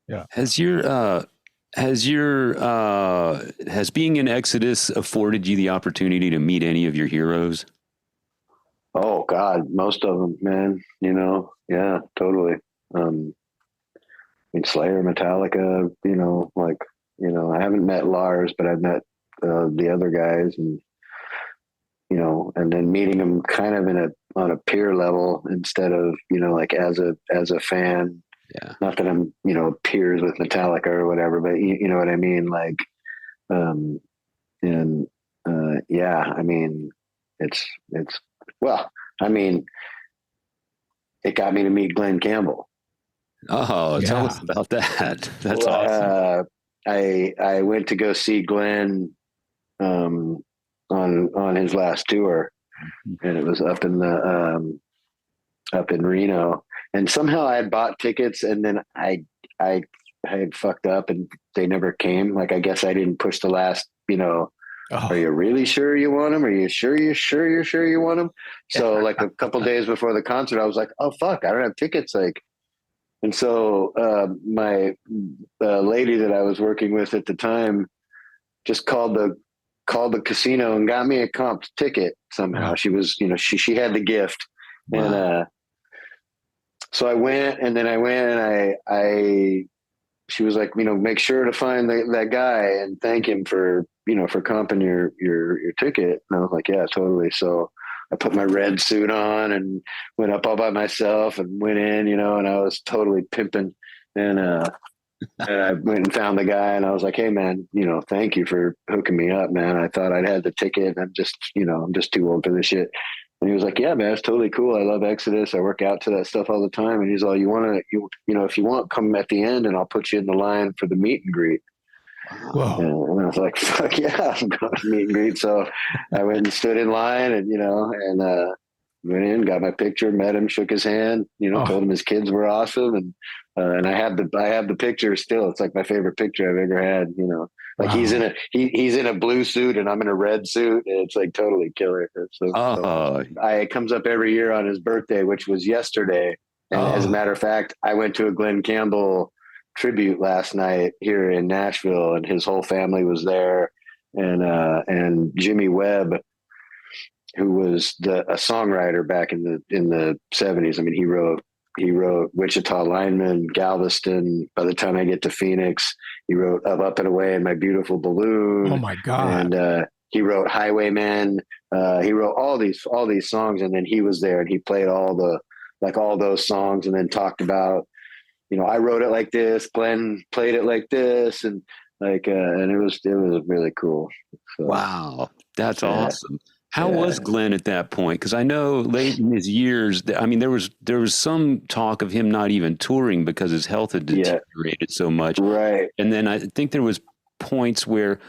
Yeah. Has being in Exodus afforded you the opportunity to meet any of your heroes? Oh God, most of them, man. Yeah, totally. Slayer, Metallica. I haven't met Lars, but I've met the other guys, and then meeting them kind of on a peer level instead of like as a fan. Yeah. Not that I'm peers with Metallica or whatever, but you know what I mean. Like, yeah. I mean, it got me to meet Glen Campbell. Oh, tell us about that. That's awesome. I went to go see Glenn on his last tour, and it was up in Reno. And somehow I had bought tickets, and then I had fucked up, and they never came. Like, I guess I didn't push the last. Are you really sure you want them? Are you sure you want them? So like a couple days before the concert, I was like, oh fuck, I don't have tickets. Like. And so my lady that I was working with at the time just called the casino and got me a comp ticket somehow. Wow. She was, she had the gift. Wow. And so I went, and I she was like, make sure to find that guy and thank him for comping your ticket. And I was like, yeah, totally. So I put my red suit on and went up all by myself and went in, and I was totally pimping. And I went and found the guy, and I was like, hey man, thank you for hooking me up, man. I thought I'd had the ticket, and I'm just too old for this shit. And he was like, yeah, man, it's totally cool. I love Exodus. I work out to that stuff all the time. And he's all, if you want, come at the end and I'll put you in the line for the meet and greet. Wow. And I was like, fuck yeah, I'm going to meet and greet. So I went and stood in line and went in, got my picture, met him, shook his hand, told him his kids were awesome. And I have the picture still. It's like my favorite picture I've ever had, like wow. He's in a blue suit and I'm in a red suit. And it's like totally killer. So it comes up every year on his birthday, which was yesterday. And as a matter of fact, I went to a Glen Campbell tribute last night here in Nashville, and his whole family was there, and Jimmy Webb, who was a songwriter back in the 70s. I mean, he wrote Wichita Lineman, Galveston. By the time I get to Phoenix, he wrote Up and Away and My Beautiful Balloon. Oh my God. And he wrote Highwaymen. He wrote all these songs, and then he was there and he played all those songs, and then talked about, I wrote it like this, Glenn played it like this, and and it was really cool. So, wow, that's awesome. How was Glenn at that point? Because I know late in his years, I mean, there was some talk of him not even touring because his health had deteriorated so much. Right. And then I think there was points where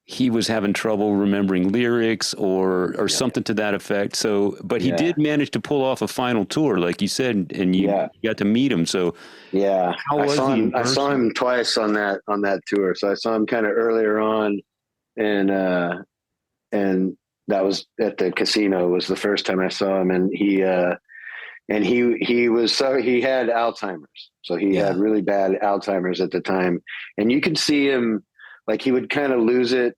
he was having trouble remembering lyrics or something to that effect. So, but he did manage to pull off a final tour, like you said, and you got to meet him. So how was he? I saw him twice on that tour. So I saw him kind of earlier on, and that was at the casino was the first time I saw him. And he had Alzheimer's. So he had really bad Alzheimer's at the time. And you could see him, like he would kind of lose it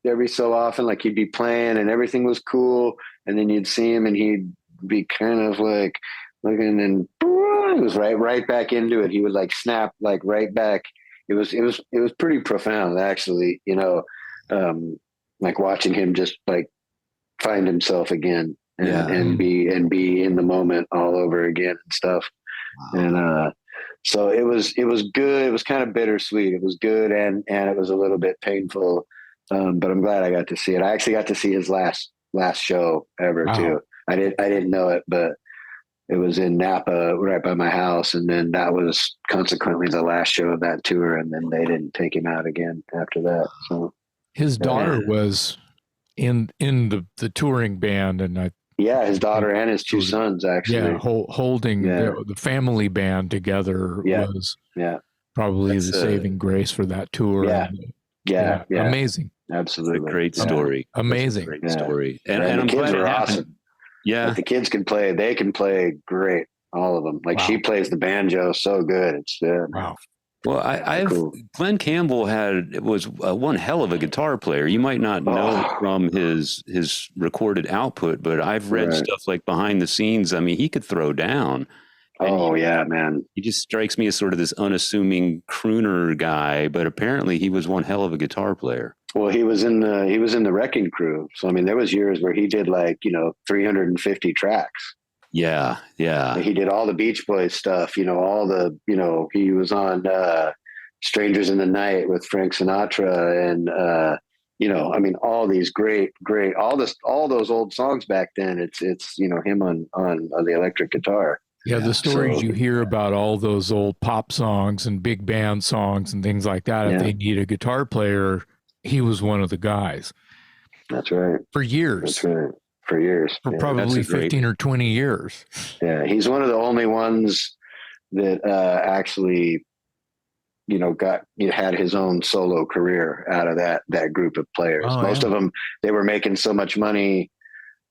every so often. Like he'd be playing and everything was cool, and then you'd see him and he'd be kind of like looking, and it was right back into it. He would like snap like right back. It was pretty profound, actually. Like watching him just like find himself again and be in the moment all over again and stuff. Wow. And so it was good. It was kind of bittersweet. It was good and it was a little bit painful. But I'm glad I got to see it. I actually got to see his last show ever too. I didn't know it, but it was in Napa right by my house. And then that was consequently the last show of that tour. And then they didn't take him out again after that. So his daughter was in the touring band, and his daughter and his two sons actually holding the family band together was probably the saving grace for that tour. Yeah. Amazing. Absolutely. It's a great story. Amazing. Great story. And I'm kids glad are awesome. Yeah. Like the kids can play. They can play great. All of them. Like she plays the banjo so good. It's wow. Well, Glen Campbell was one hell of a guitar player. You might not know it from his recorded output, but I've read stuff like behind the scenes. I mean, he could throw down. Yeah, man. He just strikes me as sort of this unassuming crooner guy, but apparently he was one hell of a guitar player. Well, he was in the Wrecking Crew. So, I mean, there was years where he did 350 tracks. Yeah. Yeah. He did all the Beach Boys stuff, all the, he was on Strangers in the Night with Frank Sinatra and, I mean, all these great, all those old songs back then, it's him on the electric guitar. Yeah, the stories you hear about all those old pop songs and big band songs and things like that, if they need a guitar player, he was one of the guys. That's right. For years. That's right. For years. For probably 15 or 20 years. Yeah, he's one of the only ones that actually, had his own solo career out of that group of players. Most of them, they were making so much money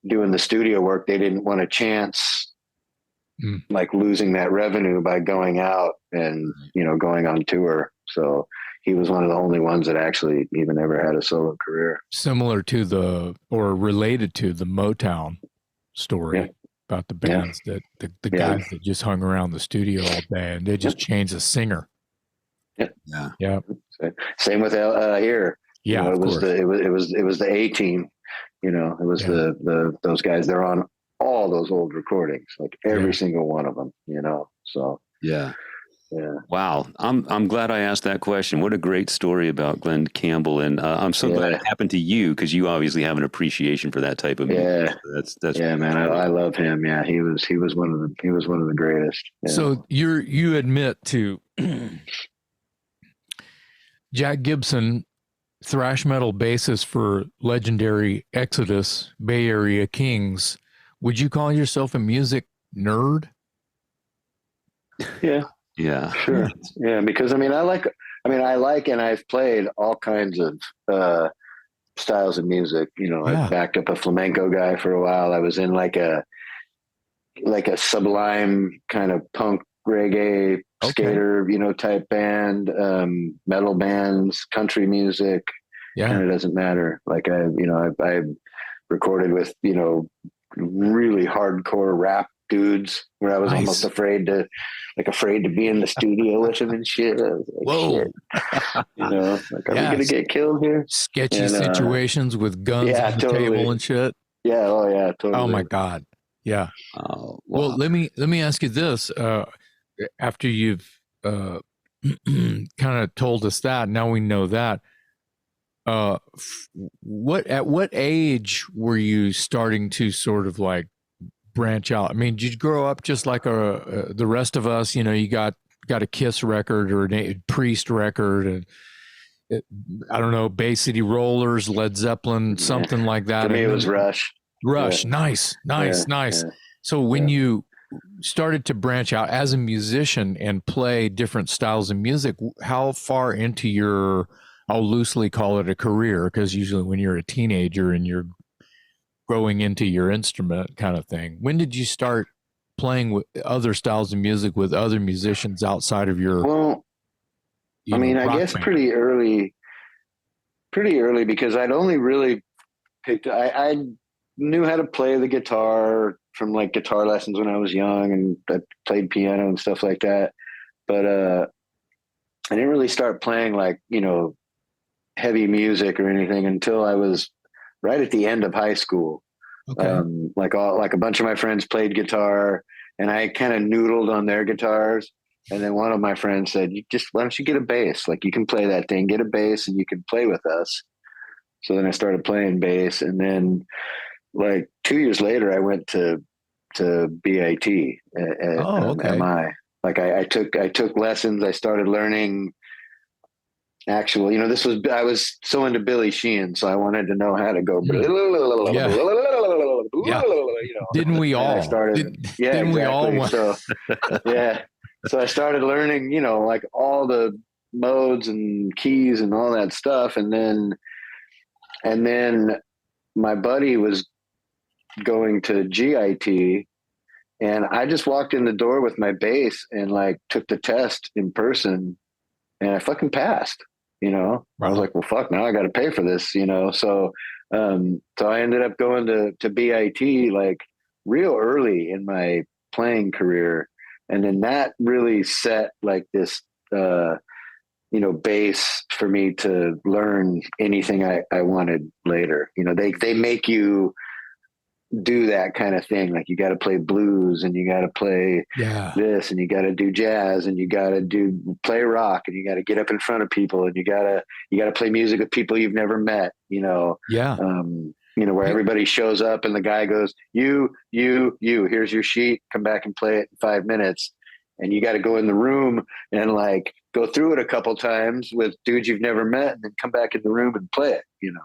doing the studio work, they didn't want a chance losing that revenue by going out and, going on tour. So he was one of the only ones that actually even ever had a solo career. Similar to related to the Motown story about the bands that the guys that just hung around the studio all day and they just changed the singer. Yeah. Same with here. Yeah, it was the A-Team. It was those guys. They're on all those old recordings, like every single one of them. So yeah. Wow, I'm glad I asked that question. What a great story about Glen Campbell, and I'm so glad it happened to you because you obviously have an appreciation for that type of music. That's man. I love him. Yeah, he was one of the greatest. Yeah. So you admit to Jack Gibson, thrash metal bassist for legendary Exodus, Bay Area Kings. Would you call yourself a music nerd? Yeah, sure. Yeah, because I like, and I've played all kinds of styles of music. I backed up a flamenco guy for a while. I was in like a Sublime kind of punk reggae skater, type band, metal bands, country music. Yeah, kind of doesn't matter. Like I recorded with really hardcore rap dudes where I was almost afraid to be in the studio with him and shit. I was like, whoa, shit. Are we gonna get killed here? Sketchy situations with guns on the table and shit. Yeah, totally. Oh my god, yeah. Wow. Well, let me ask you this: after you've kind of told us that, now we know that. At what age were you starting to sort of like branch out? I mean, did you grow up just like the rest of us? You got a Kiss record or a Priest record, and I don't know, Bay City Rollers, Led Zeppelin, something like that. For me, it was Rush. Rush, nice. Yeah. So when you started to branch out as a musician and play different styles of music, how far into your, I'll loosely call it a career, because usually when you're a teenager and you're growing into your instrument kind of thing, when did you start playing with other styles of music with other musicians outside of your I guess band? pretty early because I'd only really picked, I knew how to play the guitar from like guitar lessons when I was young, and I played piano and stuff like that, but I didn't really start playing like heavy music or anything until I was right at the end of high school. Okay. Like a bunch of my friends played guitar and I kind of noodled on their guitars. And then one of my friends said, why don't you get a bass? Like, you can play that thing, get a bass and you can play with us. So then I started playing bass, and then like 2 years later I went to BIT at MI. Like I took lessons. I started learning actual, I was so into Billy Sheehan, so I wanted to know how to go. Didn't we all? Didn't we all? So so I started learning, like all the modes and keys and all that stuff, and then my buddy was going to GIT, and I just walked in the door with my bass and like took the test in person. and I fucking passed, you know. I was like, well, fuck, now I got to pay for this, you know? So, so I ended up going to BIT like real early in my playing career. And then that really set like this, you know, base for me to learn anything I wanted later. You know, they make you do that kind of thing. Like you got to play blues and you got to play this and you got to do jazz and you got to play rock and you got to get up in front of people and you got to play music with people you've never met, you know? You know, where everybody shows up and the guy goes, you, here's your sheet, come back and play it in 5 minutes. And you got to go in the room and like go through it a couple times with dudes you've never met and then come back in the room and play it, you know?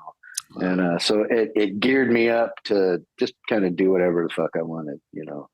And so it geared me up to just kind of do whatever the fuck I wanted, you know?